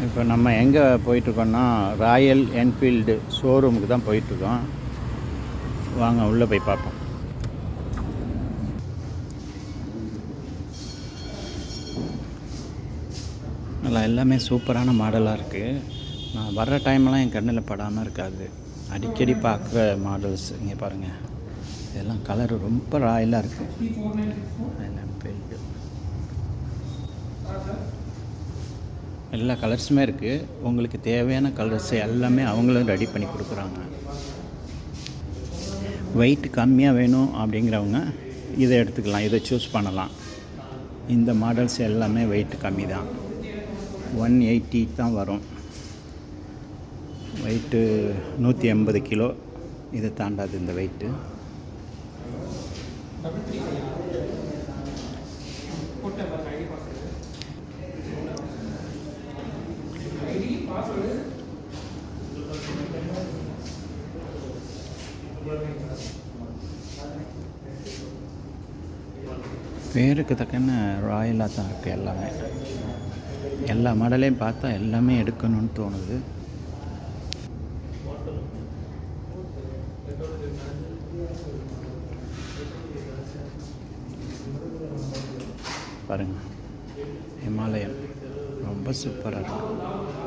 இப்போ நம்ம எங்கே போயிட்டுருக்கோன்னா ராயல் என்ஃபீல்டு ஷோரூமுக்கு தான் போயிட்டுருக்கோம். வாங்க உள்ளே போய் பார்ப்போம். நல்லா எல்லாமே சூப்பரான மாடலாக இருக்குது. நான் வர்ற டைம்லாம் என் கண்ணில் படாமல் இருக்காது. அடிக்கடி பார்க்குற மாடல்ஸ் இங்கே பாருங்கள். இதெல்லாம் கலரு ரொம்ப ராயலாக இருக்குது. என்ஃபீல்டு எல்லா கலர்ஸுமே இருக்குது. உங்களுக்கு தேவையான கலர்ஸ் எல்லாமே அவங்களும் ரெடி பண்ணி கொடுக்குறாங்க. வெயிட் கம்மியாக வேணும் அப்படிங்கிறவங்க இதை எடுத்துக்கலாம், இதை சூஸ் பண்ணலாம். இந்த மாடல்ஸ் எல்லாமே வெயிட் கம்மி தான், 180 தான் வரும். வெயிட்டு 180 கிலோ, இதை தாண்டாது இந்த வெயிட்டு. பேருக்கு தக்கன ராயலாக தான் இருக்குது எல்லாமே. எல்லா மாடலையும் பார்த்தா எல்லாமே எடுக்கணும்னு தோணுது. பாருங்கள், ஹிமாலயன் ரொம்ப சூப்பராக இருக்குது.